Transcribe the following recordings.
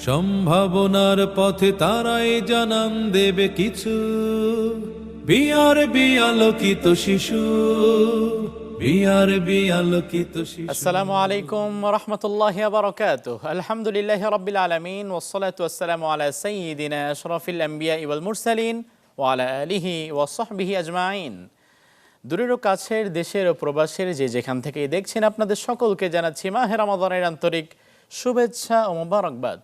সম্ভাবনার পথে তারাই জানান দেবে কিছু। বিআরবি আলোকিত শিশু, বিআরবি আলোকিত শিশু। আসসালামু আলাইকুম রহমতুল্লাহি ওয়া বারাকাতুহু। আলহামদুলিল্লাহি রাব্বিল আলামিন ওয়াসসালাতু ওয়াসসালামু আলা সাইয়্যিদিনা আশরাফিল আমবিয়া ওয়াল মুরসালিন ওয়া আলা আলিহি ওয়া সাহবিহি আজমাইন। দূরের ও কাছের, দেশের ও প্রবাসের যে যেখান থেকেই দেখছেন, আপনাদের সকলকে জানাচ্ছি মাহে রমাদানের আন্তরিক শুভেচ্ছা ও মোবারকবাদ।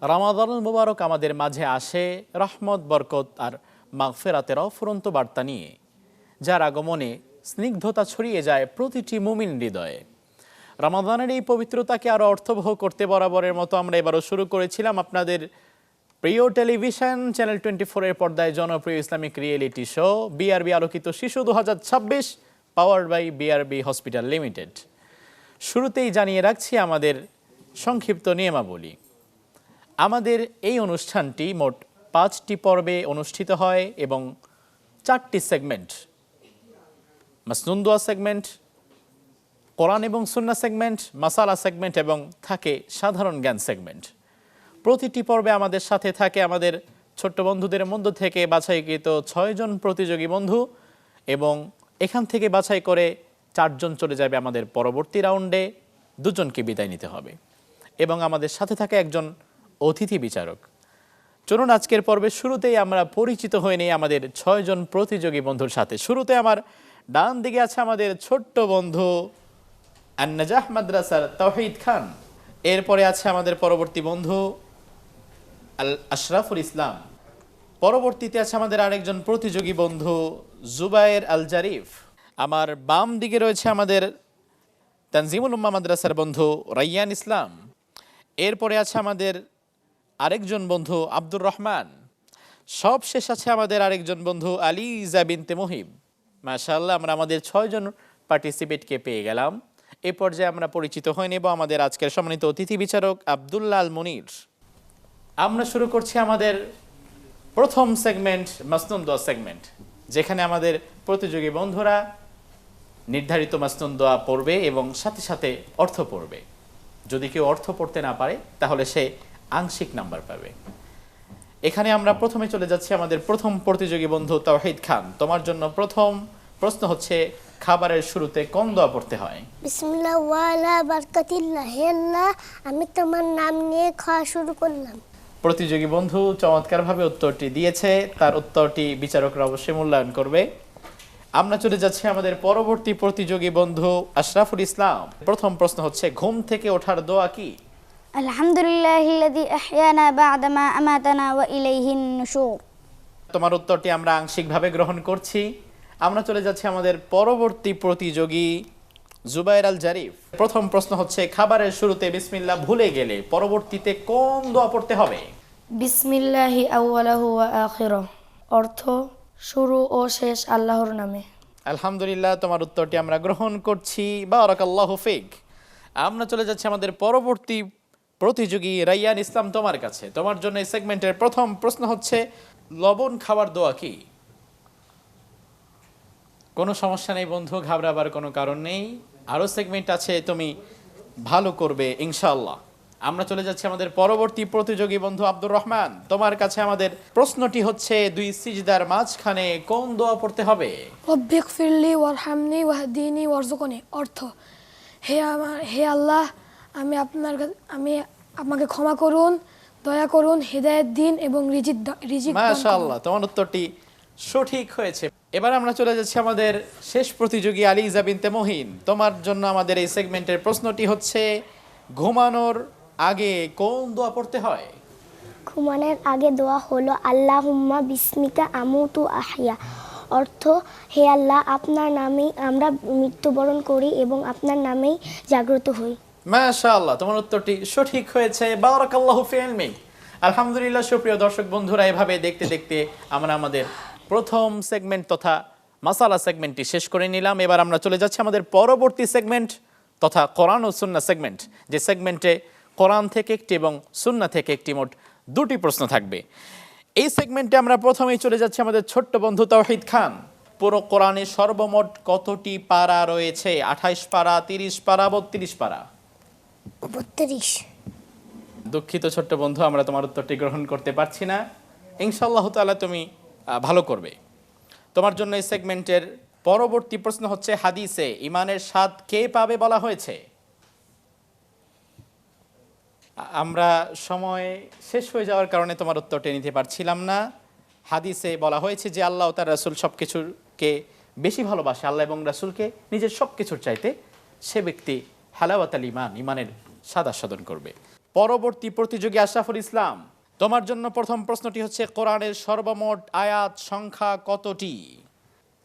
রমাদানুল মুবারক আমাদের মাঝে আসে রহমত, বরকত আর মাগফিরাতের অফুরন্ত বার্তা নিয়ে, যার আগমনে স্নিগ্ধতা ছড়িয়ে যায় প্রতিটি মুমিন হৃদয়ে। রমাদানের এই পবিত্রতাকে আরও অর্থবহ করতে বরাবরের মতো আমরা এবারও শুরু করেছিলাম আপনাদের প্রিয় টেলিভিশন চ্যানেল 24-এর পর্দায় জনপ্রিয় ইসলামিক রিয়েলিটি শো বিআরবি আলোকিত শিশু 2026, powered by BRB hospital limited. শুরুতেই জানিয়ে রাখছি আমাদের সংক্ষিপ্ত নিয়মাবলী। আমাদের এই অনুষ্ঠানটি মোট 5টি পর্বে অনুষ্ঠিত হয় এবং 4টি সেগমেন্ট: মাসনুন দোয়া সেগমেন্ট, কোরআন এবং সুন্নাহ সেগমেন্ট, মাসালা সেগমেন্ট এবং থাকে সাধারণ জ্ঞান সেগমেন্ট। প্রতিটি পর্বে আমাদের সাথে থাকে আমাদের ছোট্ট বন্ধুদের মধ্য থেকে বাছাইকৃত 6 জন প্রতিযোগী বন্ধু, এবং এখান থেকে বাছাই করে 4 জন চলে যাবে আমাদের পরবর্তী রাউন্ডে। 2 জনকে বিদায় নিতে হবে এবং আমাদের সাথে থাকে একজন অতিথি বিচারক। চলুন আজকের পর্বের শুরুতেই আমরা পরিচিত হয়ে নিই আমাদের 6 জন প্রতিযোগী বন্ধুর সাথে। শুরুতে আমার ডান দিকে আছে আমাদের ছোট্ট বন্ধু আন-নাজাহ মাদ্রাসার তাওহীদ খান। এরপরে আছে আমাদের পরবর্তী বন্ধু আশরাফুল ইসলাম। পরবর্তীতে আছে আমাদের আরেকজন প্রতিযোগী বন্ধু জুবায়ের আল জারিফ। আমার বাম দিকে রয়েছে আমাদের তানজিমুল উম্মাহ মাদ্রাসার বন্ধু রাইয়ান ইসলাম। এরপরে আছে আমাদের আরেকজন বন্ধু আব্দুর রহমান। সব শেষ আছে আমাদের আরেকজন বন্ধু আলিজা বিনতে মুহিব। মাশাআল্লাহ, আমরা আমাদের 6 জন পার্টিসিপেটকে পেয়ে গেলাম। এই পর্যায়ে আমরা পরিচিত হয়ে নেব আমাদের আজকের সম্মানিত অতিথি বিচারক আব্দুল্লাহ আল মুনির। আমরা শুরু করছি আমাদের প্রথম সেগমেন্ট, মাসনুন দোয়া সেগমেন্ট, যেখানে আমাদের প্রতিযোগী বন্ধুরা নির্ধারিত মাসনুন দোয়া পড়বে এবং সাথে সাথে অর্থ পড়বে। যদি কেউ অর্থ পড়তে না পারে তাহলে সে আংশিক নাম্বার পাবে। এখানে আমরা প্রথমে চলে যাচ্ছি আমাদের প্রথম প্রতিযোগী বন্ধু তাওহীদ খান। তোমার জন্য প্রথম প্রশ্ন হচ্ছে, খাবারের শুরুতে কোন দোয়া পড়তে হয়? বিসমিল্লাহ ওয়া আলা বারাকাতিল্লাহ। হে আল্লাহ, আমি তোমার নাম নিয়ে খাওয়া শুরু করলাম। প্রতিযোগী বন্ধু চমৎকারভাবে উত্তরটি দিয়েছে, তার উত্তরটি বিচারকরা অবশ্যই মূল্যায়ন করবে। আমরা চলে যাচ্ছি আমাদের পরবর্তী প্রতিযোগী বন্ধু আশরাফুল ইসলাম। প্রথম প্রশ্ন হচ্ছে, ঘুম থেকে ওঠার দোয়া কি? আলহামদুলিল্লাহিল্লাযী আহইয়ানা বা'দা মা আমাতানা ওয়া ইলাইহিন নুশুর। তোমার উত্তরটি আমরা আংশিকভাবে গ্রহণ করছি। আমরা চলে যাচ্ছি আমাদের পরবর্তী প্রতিযোগী জুবায়ের আল জারিফ। প্রথম প্রশ্ন হচ্ছে, খাবারের শুরুতে বিসমিল্লাহ ভুলে গেলে পরবর্তীতে কোন দোয়া পড়তে হবে? বিসমিল্লাহি আউয়ালাহু ওয়া আখিরাহ। অর্থ শুরু ও শেষ আল্লাহর নামে। আলহামদুলিল্লাহ, তোমার উত্তরটি আমরা গ্রহণ করছি। বারাকাল্লাহু ফিক। আমরা চলে যাচ্ছি আমাদের পরবর্তী প্রতিযোগী রাইয়ান ইসলাম, তোমার কাছে। তোমার জন্য এই সেগমেন্টের প্রথম প্রশ্ন হচ্ছে, লবণ খাওয়ার দোয়া কি? কোনো সমস্যা নেই বন্ধু, ঘাবড়াবার কোনো কারণ নেই। আরও সেগমেন্ট আছে, তুমি ভালো করবে ইনশাআল্লাহ। আমরা চলে যাচ্ছি আমাদের পরবর্তী প্রতিযোগী বন্ধু আব্দুর রহমান। তোমার কাছে আমাদের প্রশ্নটি হচ্ছে, 2 সিজদার মাঝখানে কোন দোয়া পড়তে হবে? রব্বিগফিরলি ওয়ারহামনি ওয়াহদিনি ওয়ারযুকনি। অর্থ, হে আল্লাহ, আমি আমাকে ক্ষমা করুন, দয়া করুন, হিদায়াত দিন এবং রিজিক দান করুন। মাশাআল্লাহ, তোমার উত্তরটি সঠিক হয়েছে। এবার আমরা চলে যাচ্ছি আমাদের শেষ প্রতিযোগী আলিজা বিনতে মুহিন। তোমার জন্য আমাদের এই সেগমেন্টের প্রশ্নটি হচ্ছে, ঘুমানোর আগে কোন দোয়া পড়তে হয়? ঘুমানোর আগে দোয়া হলো আল্লাহুম্মা বিসমিকা আমুতু আহইয়া। অর্থ, হে আল্লাহ, আপনার নামেই আমরা মৃত্যুবরণ করি এবং আপনার নামেই জাগ্রত হই। মাশাআল্লাহ, তোমার উত্তরটি সঠিক হয়েছে। বারাকাল্লাহু ফি ইলমিক। আলহামদুলিল্লাহ, সুপ্রিয় দর্শক বন্ধুরা, এভাবে দেখতে দেখতে আমরা আমাদের প্রথম সেগমেন্ট তথা মাসালা সেগমেন্টটি শেষ করে নিলাম। এবার আমরা চলে যাচ্ছি আমাদের পরবর্তী সেগমেন্ট তথা কোরআন ও সুন্নাহ সেগমেন্ট, যে সেগমেন্টে কোরআন থেকে একটি এবং সুন্নাহ থেকে একটি, মোট 2টি প্রশ্ন থাকবে। এই সেগমেন্টে আমরা প্রথমেই চলে যাচ্ছি আমাদের ছোট্ট বন্ধু তাওহীদ খান। পুরো কোরআনে সর্বমোট কতটি পারা রয়েছে? 28 পারা, 30 পারা, 32 পারা? 32। দুঃখিত ছোট্ট বন্ধু, আমরা তোমার উত্তরটি গ্রহণ করতে পারছি না। ইনশাআল্লাহ তাআলা তুমি ভালো করবে। তোমার জন্য এই সেগমেন্টের পরবর্তী প্রশ্ন হচ্ছে, হাদিসে ইমানের স্বাদ কে পাবে বলা হয়েছে? আমরা সময় শেষ হয়ে যাওয়ার কারণে তোমার উত্তরটি নিতে পারছিলাম না। হাদিসে বলা হয়েছে যে আল্লাহ তার রাসূল সব কিছুকে বেশি ভালোবাসে, আল্লাহ এবং রাসূলকে নিজের সব কিছুর চাইতে, সে ব্যক্তি হালাওয়াতাল ঈমান, ঈমানের স্বাদ আস্বাদন করবে। পরবর্তী প্রতিযোগী আশরাফুল ইসলাম, তোমার জন্য প্রথম প্রশ্নটি হচ্ছে, কোরআনের সর্বমোট আয়াত সংখ্যা কতটি?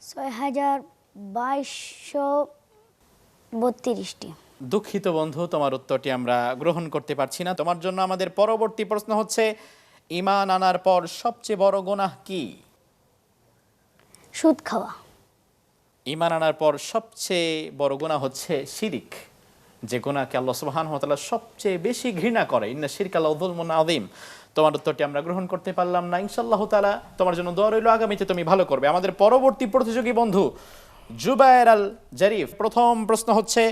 6232টি। দুঃখিত বন্ধু, তোমার উত্তরটি আমরা গ্রহণ করতে পারছি না। তোমার জন্য আমাদের পরবর্তী প্রশ্ন হচ্ছে, ঈমান আনার পর সবচেয়ে বড় গুনাহ কি? সুদ খাওয়া। ঈমান আনার পর সবচেয়ে বড় গুনাহ হচ্ছে শিরিক, যে গুনাহকে আল্লাহ সুবহানাহু ওয়া তাআলা সবচেয়ে বেশি ঘৃণা করে। ইন্না শিরকা লাযুলমুন আযীম। তোমার উত্তরটি আমরা গ্রহণ করতে পারলাম না। ইনশাআল্লাহ তাআলা তোমার জন্য দোয়া রইল, আগামীতে তুমি ভালো করবে। আমাদের পরবর্তী প্রতিযোগী বন্ধু জুবায়ের আল জারিফ, প্রথম প্রশ্ন হচ্ছে,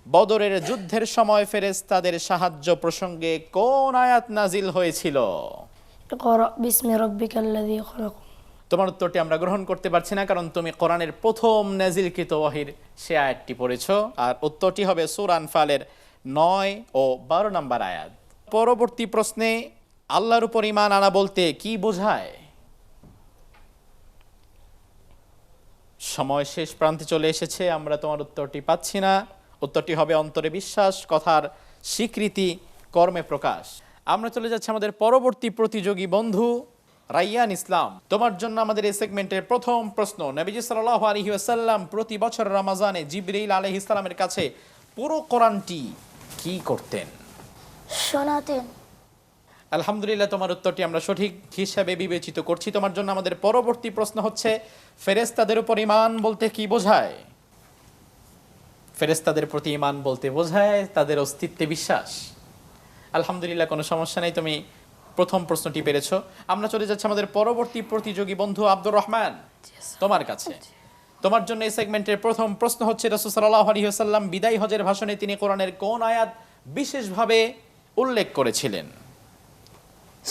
বদরের যুদ্ধের সময় ফেরেশতাদের সাহায্য প্রসঙ্গে কোন আয়াত নাজিল হয়েছিল? ইকরা বিসমি রাব্বিকাল্লাযী খলাক। তোমার উত্তরটি আমরা গ্রহণ করতে পারছি না, কারণ তুমি কোরআনের প্রথম নাজিলকৃত ওহীর সে আয়াতটি পড়েছো। আর উত্তরটি হবে সূরা আনফালের 9 ও 12 নম্বর আয়াত। পরবর্তী প্রশ্নে, আল্লাহর উপর ঈমান আনা বলতে কি বোঝায়? সময় শেষ প্রান্তে চলে এসেছে, আমরা তোমার উত্তরটি পাচ্ছি না। উত্তরটি হবে অন্তরে বিশ্বাস, কথার স্বীকৃতি, কর্মে প্রকাশ। আমরা চলে যাচ্ছি আমাদের পরবর্তী প্রতিযোগী বন্ধু রাইয়ান ইসলাম। তোমার জন্য আমাদের এই সেগমেন্টের প্রথম প্রশ্ন, নবীজি সাল্লাল্লাহু আলাইহি ওয়াসাল্লাম প্রতি বছর রমজানে জিবরাইল আলাইহিস সালামের কাছে পুরো কোরআনটি কি করতেন? শোনাতেন। আলহামদুলিল্লাহ, তোমার উত্তরটি আমরা সঠিক হিসাবে বিবেচিত করছি। তোমার জন্য আমাদের পরবর্তী প্রশ্ন হচ্ছে, ফেরেশতাদের উপর ঈমান বলতে কি বোঝায়? ফেরেশতাদের প্রতি ঈমান বলতে বোঝায় তাদের অস্তিত্বে বিশ্বাস। আলহামদুলিল্লাহ, কোনো সমস্যা নেই, তুমি প্রথম প্রশ্নটি পেরেছো। আমরা চলে যাচ্ছি আমাদের পরবর্তী প্রতিযোগী বন্ধু আব্দুর রহমান, তোমার কাছে। তোমার জন্য এই সেগমেন্টের প্রথম প্রশ্ন হচ্ছে, রাসূল সাল্লাল্লাহু আলাইহি ওয়াসাল্লাম বিদায় হজের ভাষণে তিনি কোরআনের কোন আয়াত বিশেষভাবে উল্লেখ করেছিলেন?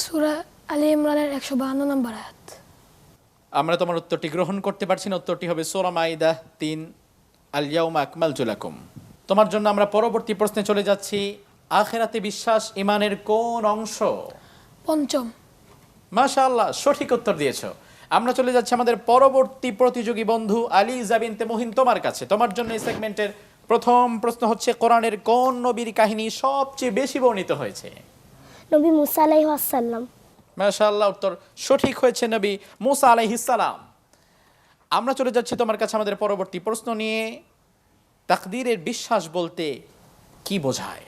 সূরা আলী ইমরানের 152 নম্বর আয়াত। আমরা তোমার উত্তরটি গ্রহণ করতে পারছি না। উত্তরটি হবে সূরা মাইদা 3, আল ইয়াউমা আকমালতু লাকুম। তোমার জন্য আমরা পরবর্তী প্রশ্নে চলে যাচ্ছি, আখিরাতে বিশ্বাস ঈমানের কোন অংশ? পঞ্চম। মাশাআল্লাহ, সঠিক উত্তর দিয়েছো। আমরা চলে যাচ্ছি আমাদের পরবর্তী প্রতিযোগী বন্ধু আলী জাবিনতে মুহিন, তোমার কাছে। তোমার জন্য এই সেগমেন্টের প্রথম প্রশ্ন হচ্ছে, কোরআনের কোন নবীর কাহিনী সবচেয়ে বেশি বর্ণিত হয়েছে? নবী মুসা আলাইহিস সালাম। মাশাআল্লাহ, উত্তর সঠিক হয়েছে, নবী মুসা আলাইহিস সালাম। আমরা চলে যাচ্ছি তোমার কাছে আমাদের পরবর্তী প্রশ্ন নিয়ে, তাকদীরের বিশ্বাস বলতে কি বোঝায়?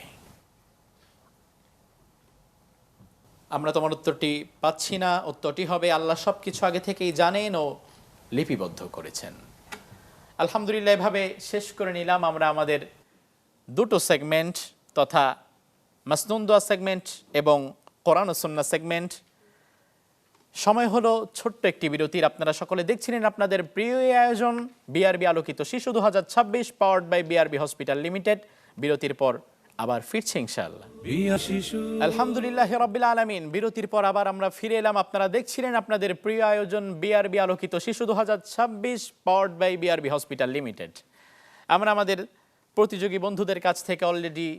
আমরা তোমার উত্তরটি পাচ্ছি না। উত্তরটি হবে, আল্লাহ সবকিছু আগে থেকেই জানেন ও লিপিবদ্ধ করেছেন। আলহামদুলিল্লাহ, এভাবে শেষ করে নিলাম আমরা আমাদের দুটো সেগমেন্ট, তথা মাসনুন দোয়া সেগমেন্ট এবং কোরআন ও সুন্নাহ সেগমেন্ট। সময় হলো ছোট্ট একটি বিরতির। আপনারা সকলে দেখছিলেন আপনাদের প্রিয় এই আয়োজন বিআরবি আলোকিত শিশু 2026, powered by BRB hospital limited. বিরতির পর আবার ফিরছি ইনশাআল্লাহ। বিয়া শিশু আলহামদুলিল্লাহ রাব্বিল আলামিন, বিরতির পর আবার আমরা ফিরে এলাম। আপনারা দেখছিলেন আপনাদের প্রিয় আয়োজন বিআরবি আলোকিত শিশু 2026, powered by BRB hospital limited. আমরা আমাদের প্রতিযোগী বন্ধুদের কাছ থেকে অলরেডি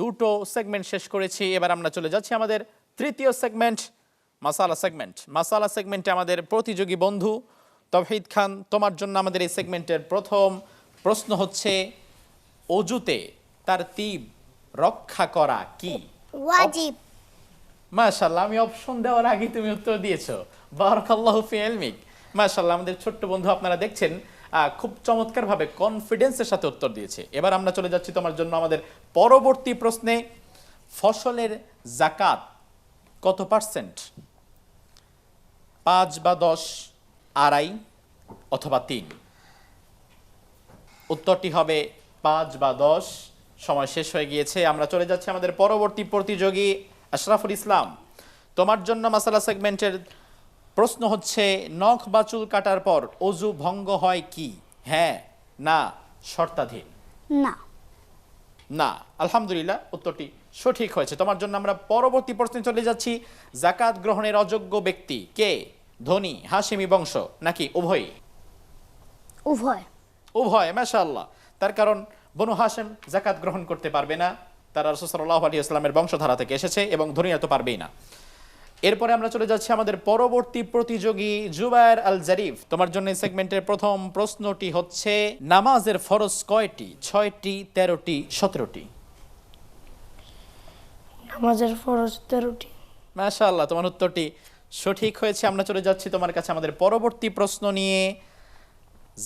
দুটো সেগমেন্ট শেষ করেছি। এবার আমরা চলে যাচ্ছি আমাদের তৃতীয় সেগমেন্ট, মাসালা সেগমেন্ট। মাসালা সেগমেন্টে আমাদের প্রতিযোগী বন্ধু তৌহিদ খান, তোমার জন্য আমাদের এই সেগমেন্টের প্রথম প্রশ্ন হচ্ছে, অজুতে তারতিব রক্ষা করা কি? ওয়াজিব। মাশাআল্লাহ, আমি অপশন দেওয়ার আগে তুমি উত্তর দিয়েছো। বারাকাল্লাহু ফি ইলমিক। মাশাআল্লাহ, আমাদের ছোট্ট বন্ধু আপনারা দেখছেন খুব চমৎকারভাবে কনফিডেন্সের সাথে উত্তর দিয়েছে। এবার আমরা চলে যাচ্ছি তোমার জন্য আমাদের পরবর্তী প্রশ্নে, ফসলের যাকাত কত পার্সেন্ট? 5 বা 10, 2.5 অথবা 3? উত্তরটি হবে 5 বা 10। সময় শেষ হয়ে গিয়েছে। আমরা চলে যাচ্ছি আমাদের পরবর্তী প্রতিযোগী আশরাফুল ইসলাম। তোমার জন্য মাসালা সেগমেন্টের প্রশ্ন হচ্ছে, নখ বা চুল কাটার পর অজু ভঙ্গ হয় কি? হ্যাঁ, না, শর্তাধীন? না। না। আলহামদুলিল্লাহ, উত্তরটি সঠিক হয়েছে। তোমার জন্য আমরা পরবর্তী প্রশ্নে চলে যাচ্ছি। যাকাত গ্রহণের অযোগ্য ব্যক্তি কে? ধনী, হাশিমি বংশ নাকি উভয়? উভয়। উভয়, মাশাআল্লাহ। তার কারণ বনু হাশেম যাকাত গ্রহণ করতে পারবে না, তারা রাসূল সাল্লাল্লাহু আলাইহি ওয়াসাল্লামের বংশধারা থেকে এসেছে এবং ধনীরা তো পারবেই না। এরপরে আমরা চলে যাচ্ছি আমাদের পরবর্তী প্রতিযোগী জুবায়ের আল জারিফ। তোমার জন্য এই সেগমেন্টের প্রথম প্রশ্নটি হচ্ছে, নামাজের ফরজ কয়টি? 6টি, 13টি, 17টি? নামাজের ফরজ 13টি। মাশাআল্লাহ, তোমার উত্তরটি সঠিক হয়েছে। আমরা চলে যাচ্ছি তোমার কাছে আমাদের পরবর্তী প্রশ্ন নিয়ে।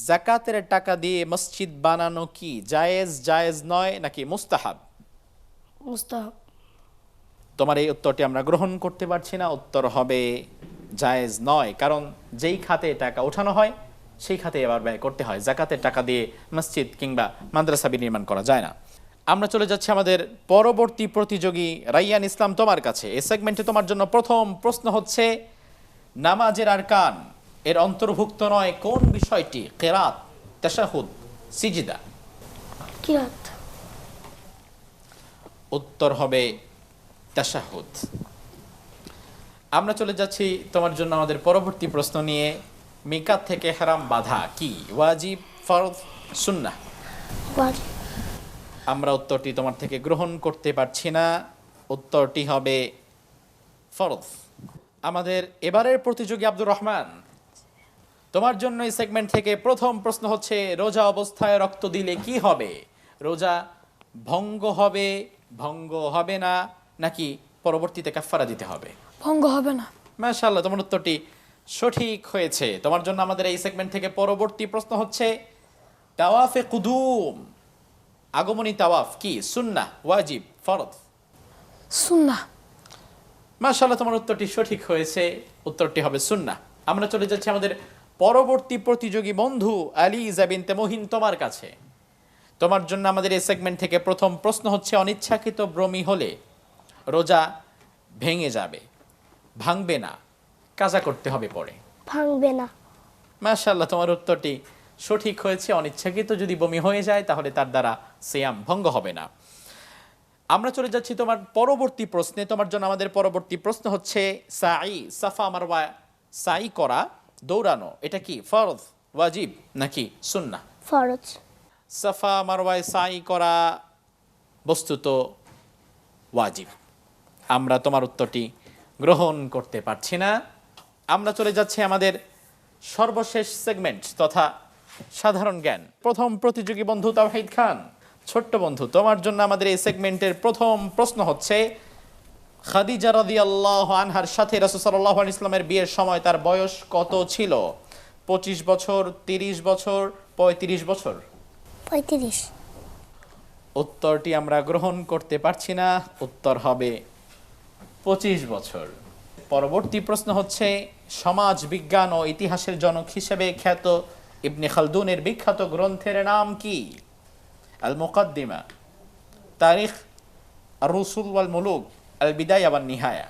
যাকাতের টাকা দিয়ে মসজিদ বানানো কি জায়েজ, জায়েজ নয় নাকি মুস্তাহাব? মুস্তাহাব। তোমার এই উত্তরটি আমরা গ্রহণ করতে পারছি না। উত্তর হবে জায়েজ নয়, কারণ যেই খাতে টাকা ওঠানো হয় সেই খাতে এবার ব্যয় করতে হয়। যাকাতের টাকা দিয়ে মসজিদ কিংবা মাদ্রাসা নির্মাণ করা যায় না। আমরা চলে যাচ্ছি আমাদের পরবর্তী প্রতিযোগী রাইয়ান ইসলাম তোমার কাছে। এই সেগমেন্টে তোমার জন্য প্রথম প্রশ্ন হচ্ছে, নামাজের আরকান এর অন্তর্ভুক্ত নয় কোন বিষয়টি? কিরাত, তাশাহুদ, সিজদা? কিরাত। উত্তর হবে তাশাহুদ। আমরা চলে যাচ্ছি তোমার জন্য আমাদের পরবর্তী প্রশ্ন নিয়ে। মিকাত থেকে ইহরাম বাঁধা কি ওয়াজিব, ফরজ, সুন্নাহ? ওয়াজিব। আমরা উত্তরটি তোমার থেকে গ্রহণ করতে পারছি না। উত্তরটি হবে ফরজ। আমাদের এবারের প্রতিযোগী আব্দুর রহমান, তোমার জন্য এই সেগমেন্ট থেকে প্রথম প্রশ্ন হচ্ছে, রোজা অবস্থায় রক্ত দিলে কি হবে? রোজা ভঙ্গ হবে, ভঙ্গ হবে না, নাকি পরবর্তীতে কাফারা দিতে হবে? ভঙ্গ হবে না। মাশাআল্লাহ, তোমার উত্তরটি সঠিক হয়েছে। তোমার জন্য আমাদের এই সেগমেন্ট থেকে পরবর্তী প্রশ্ন হচ্ছে, তাওয়াফে কুদুম, আগমনী তাওয়াফ কি সুন্নাহ, ওয়াজিব, ফরজ? সুন্নাহ। মাশাআল্লাহ, তোমার উত্তরটি সঠিক হয়েছে। উত্তরটি হবে সুন্নাহ। আমরা চলে যাচ্ছি আমাদের পরবর্তী প্রতিযোগী বন্ধু আলিজা বিনতে মুহিন তোমার কাছে। তোমার জন্য আমাদের এই সেগমেন্ট থেকে প্রথম প্রশ্ন হচ্ছে, অনিচ্ছাকৃত বমি হলে রোজা ভেঙে যাবে, ভাঙবে না, কাজা করতে হবে পরে? ভাঙবে না। মাশাআল্লাহ, তোমার উত্তরটি সঠিক হয়েছে। অনিচ্ছাকৃত যদি বমি হয়ে যায় তাহলে তার দ্বারা সিয়াম ভঙ্গ হবে না। আমরা চলে যাচ্ছি তোমার পরবর্তী প্রশ্নে। তোমার জন্য আমাদের পরবর্তী প্রশ্ন হচ্ছে, সাই, সাফা মারওয়া সাই করা, দৌড়ানো, এটা কি ফরজ, ওয়াজিব নাকি সুন্নাহ? ফরজ। সাফা মারওয়ায় সাই করা বস্তুত ওয়াজিব। আমরা তোমার উত্তরটি গ্রহণ করতে পারছি না। আমরা চলে যাচ্ছি আমাদের সর্বশেষ সেগমেন্ট তথা সাধারণ জ্ঞান। প্রথম প্রতিযোগী বন্ধু তাওহীদ খান, ছোট্ট বন্ধু, তোমার জন্য আমাদের এই সেগমেন্টের প্রথম প্রশ্ন হচ্ছে, খাদিজা রাদিয়াল্লাহু আনহার সাথে রাসূল সাল্লাল্লাহু আলাইহি ওয়াসাল্লামের বিয়ের সময় তার বয়স কত ছিল? 25 বছর, 30 বছর, 35 বছর? 35। উত্তরটি আমরা গ্রহণ করতে পারছি না। উত্তর হবে 25 বছর। পরবর্তী প্রশ্ন হচ্ছে, সমাজ বিজ্ঞান ও ইতিহাসের জনক হিসেবে খ্যাত ইবনে খালদুনের বিখ্যাত গ্রন্থের নাম কি? আল মুকাদ্দিমা, তারিখ, আর রুসুল ওয়াল মুলুক, আল বিদায়া ওয়ান নিহায়া?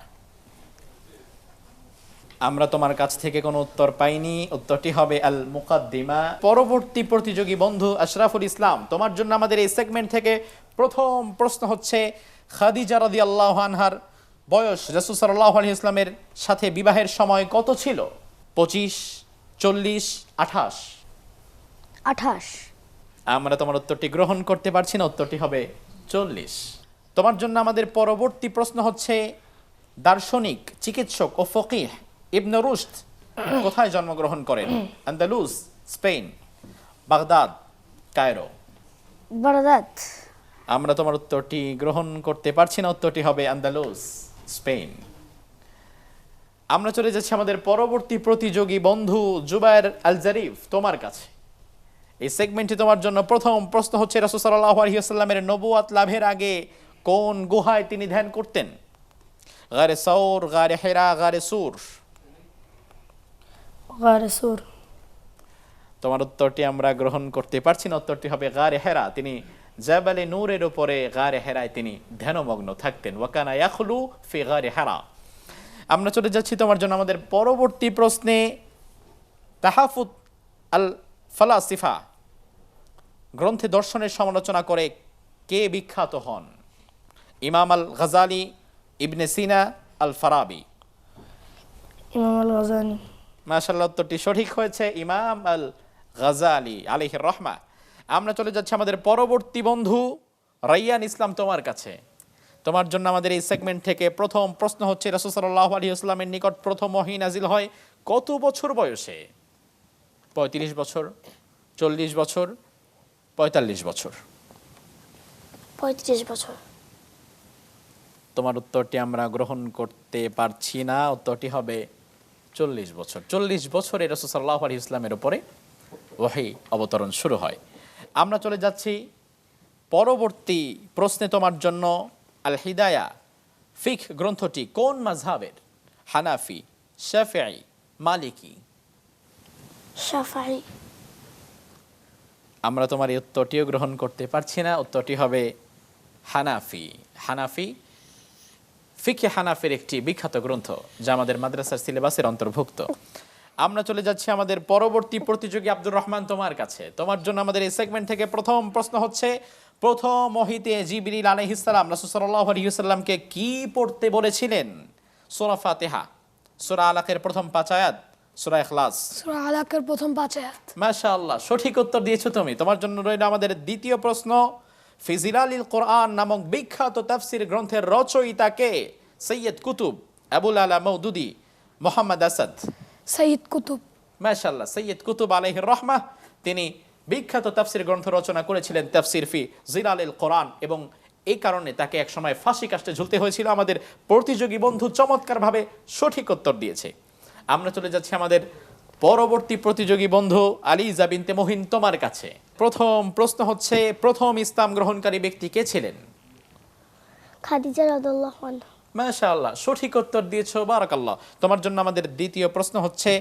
আমরা তোমার কাছ থেকে কোনো উত্তর পাইনি। উত্তরটি হবে আল মুকাদ্দিমা। পরবর্তী প্রতিযোগী বন্ধু আশরাফুল ইসলাম, তোমার জন্য আমাদের এই সেগমেন্ট থেকে প্রথম প্রশ্ন হচ্ছে, খাদিজা রাদিয়াল্লাহু আনহার বয়স রাসূল সাল্লাল্লাহু আলাইহি ওয়াসাল্লামের সাথে বিবাহের সময় কত ছিল? 25, 40, 28? 28। আমরা তোমার উত্তরটি গ্রহণ করতে পারছি না। উত্তরটি হবে 40। তোমার জন্য আমাদের পরবর্তী প্রশ্ন হচ্ছে, দার্শনিক, চিকিৎসক ও ফকিহ ইবনে রুশদ কোথায় জন্মগ্রহণ করেন? Andalus, Spain, Baghdad, Cairo? Baghdad. আমরা তোমার উত্তরটি গ্রহণ করতে পারছি না। উত্তরটি হবে আন্দালুস, স্পেন। আমরা চলে যাচ্ছি আমাদের পরবর্তী প্রতিযোগী বন্ধু জুবায়ের আল জারিফ তোমার কাছে। এই সেগমেন্টে তোমার জন্য প্রথম প্রশ্ন হচ্ছে, রাসূল সাল্লাল্লাহু আলাইহি ওয়াসাল্লামের নবুয়ত লাভের আগে কোন গুহায় তিনি ধ্যান করতেন? গারে সাউর, গারে হিরা, গারে সুর? গারে সুর। তোমার উত্তরটি আমরা গ্রহণ করতে পারছি না। উত্তরটি হবে গারে হেরা। তিনি জাবালে নূরের উপরে গারে হেরায় তিনি ধ্যানমগ্ন থাকতেন। ওয়াকানা ইয়াখলু ফি গারে হেরা। আমরা চলে যাচ্ছি তোমার জন্য আমাদের পরবর্তী প্রশ্নে। তাহাফুত আল ফালাসিফা গ্রন্থে দর্শনের সমালোচনা করে কে বিখ্যাত হন? ইমাম আল গাজালি, ইবনে সিনা, আল ফারাবি? ইমাম আল গাজালি। মাশাআল্লাহ, উত্তরটি সঠিক হয়েছে, ইমাম আল গাজালি আলাইহির রহমা। আমরা চলে যাচ্ছি আমাদের পরবর্তী বন্ধু রাইয়ান ইসলাম তোমার কাছে। তোমার জন্য আমাদের এই সেগমেন্ট থেকে প্রথম প্রশ্ন হচ্ছে, রাসূল সাল্লাল্লাহু আলাইহি ওয়াসাল্লামের নিকট প্রথম ওহী নাজিল হয় কত বছর বয়সে? 35 বছর, 40 বছর, 45 বছর? 35 বছর। তোমার উত্তরটি আমরা গ্রহণ করতে পারছি না, উত্তরটি হবে 40 বছর। 40 বছরে রাসূল সাল্লাল্লাহু আলাইহি ওয়াসাল্লামের উপরে ওহী অবতরণ শুরু হয়। আমরা চলে যাচ্ছি পরবর্তী প্রশ্নে তোমার জন্য। আল হিদায়া ফিকহ গ্রন্থটি কোন মাযহাবের? হানাফি, শাফিঈ, মালিকি? শাফাঈ। আমরা তোমার এই উত্তরটিও গ্রহণ করতে পারছি না, উত্তরটি হবে হানাফি। হানাফি ফিকহে হানাফির একটি বিখ্যাত গ্রন্থ যা আমাদের মাদ্রাসার সিলেবাসের অন্তর্ভুক্ত। আমরা চলে যাচ্ছি আমাদের পরবর্তী প্রতিযোগী আব্দুর রহমান তোমার কাছে। তোমার জন্য আমাদের এই সেগমেন্ট থেকে প্রথম প্রশ্ন হচ্ছে, প্রথম ওহীতে জিবরিল আলাইহিস সালাম রাসূল সাল্লাল্লাহু আলাইহি ওয়াসাল্লামকে কি পড়তে বলেছিলেন? সূরা ফাতিহা, সূরা আলাকের প্রথম 5 আয়াত, সূরা ইখলাস? সূরা আলাকের প্রথম 5 আয়াত। মাশাআল্লাহ, সঠিক উত্তর দিয়েছো তুমি। তোমার জন্য রইল আমাদের দ্বিতীয় প্রশ্ন। ফি জিলালিল কোরআন নামক বিখ্যাত তাফসীর গ্রন্থের রচয়িতা কে? সৈয়দ কুতুব, আবুল আলা মওদুদি, মুহাম্মদ আসাদ? সাইয়্যিদ কুতুব। মাশাআল্লাহ, সৈয়দ কুতুব আলাইহির রহমাহ তিনি বিখ্যাত তাফসীর গ্রন্থ রচনা করেছিলেন, তাফসীর ফি জিলালিল কোরআন, এবং এই কারণে তাকে একসময় ফাঁসি কাস্টে ঝুলতে হয়েছিল। আমাদের প্রতিযোগী বন্ধু চমৎকারভাবে সঠিক উত্তর দিয়েছে। আমরা চলে যাচ্ছি আমাদের পরবর্তী প্রতিযোগী বন্ধু আলিজা বিনতে মুহিন তোমার কাছে। প্রথম প্রশ্ন হচ্ছে, প্রথম ইসলাম গ্রহণকারী ব্যক্তি কে ছিলেন? খাদিজা রাদিয়াল্লাহু আনহা। মাশাআল্লাহ, সঠিক উত্তর দিয়েছো, বারাকাল্লাহ। তোমার জন্য আমাদের দ্বিতীয় প্রশ্ন হচ্ছে,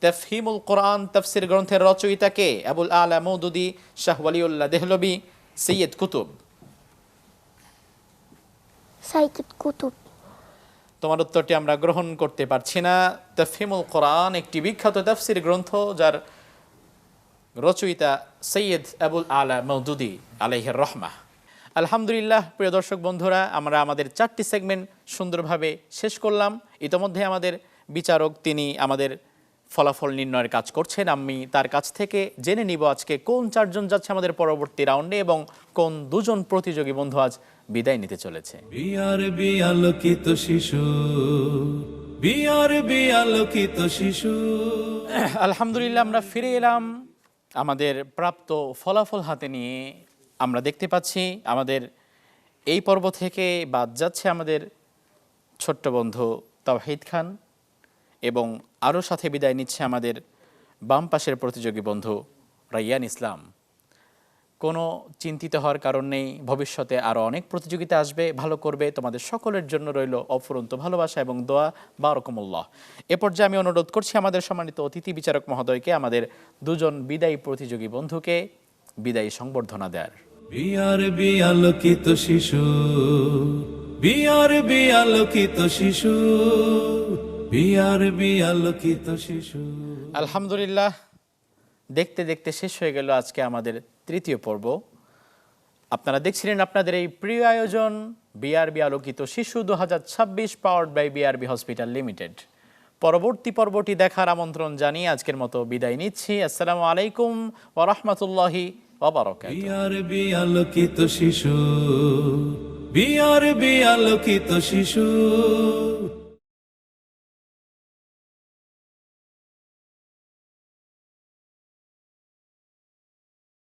তাফহিমুল কোরআন তাফসীর গ্রন্থের রচয়িতা কে? আবুল আলা মওদুদি, শাহ ওয়ালিউল্লাহ দেহলভী, সৈয়দ কুতুব? সাইয়্যিদ কুতুব। তোমার উত্তরটি আমরা গ্রহণ করতে পারছি না। তাফহিমুল কোরআন একটি বিখ্যাত তাফসীর গ্রন্থ যার রচয়িতা সৈয়দ আবুল আলা মওদুদি আলাইহির রহমাহ। আলহামদুলিল্লাহ, প্রিয় দর্শক বন্ধুরা, আমরা আমাদের 4টি সেগমেন্ট সুন্দরভাবে শেষ করলাম। ইতোমধ্যে আমাদের বিচারক তিনি আমাদের ফলাফল নির্ণয়ের কাজ করছেন। আমি তার কাছ থেকে জেনে নিব আজকে কোন 4 জন যাচ্ছে আমাদের পরবর্তী রাউন্ডে এবং কোন 2 জন প্রতিযোগী বন্ধু আজ বিদায় নিতে চলেছে। বিআরবি আলোকিত শিশু, বিআরবি আলোকিত শিশু। আলহামদুলিল্লাহ, আমরা ফিরে এলাম আমাদের প্রাপ্ত ফলাফল হাতে নিয়ে। আমরা দেখতে পাচ্ছি আমাদের এই পর্ব থেকে বাদ যাচ্ছে আমাদের ছোট্ট বন্ধু তাওহীদ খান, এবং আরও সাথে বিদায় নিচ্ছে আমাদের বাম পাশের প্রতিযোগী বন্ধু রাইয়ান ইসলাম। কোনো চিন্তিত হওয়ার কারণ নেই, ভবিষ্যতে আরও অনেক প্রতিযোগিতা আসবে, ভালো করবে। তোমাদের সকলের জন্য রইল অফুরন্ত ভালোবাসা এবং দোয়া। বারাকাতুল্লাহ। এ পর্যায়ে আমি অনুরোধ করছি আমাদের সম্মানিত অতিথি বিচারক মহোদয়কে আমাদের 2 জন বিদায়ী প্রতিযোগী বন্ধুকে বিদায়ী সংবর্ধনা দেয়ার। বিআরবি আলোকিত শিশু, বিআরবি আলোকিত শিশু, বিআরবি আলোকিত শিশু। আলহামদুলিল্লাহ, দেখতে দেখতে শেষ হয়ে গেল আজকে আমাদের 3য় পর্ব। আপনারা দেখছিলেন আপনাদের এই প্রিয় আয়োজন বিআরবি আলোকিত শিশু 2026, powered by BRB hospital limited. পরবর্তী পর্বটি দেখার আমন্ত্রণ জানিয়ে আজকের মতো বিদায় নিচ্ছি। আসসালামু আলাইকুম ওয়া রাহমাতুল্লাহি ওয়া বারাকাতুহু। বিআরবি আলোকিত শিশু, বিআরবি আলোকিত শিশু।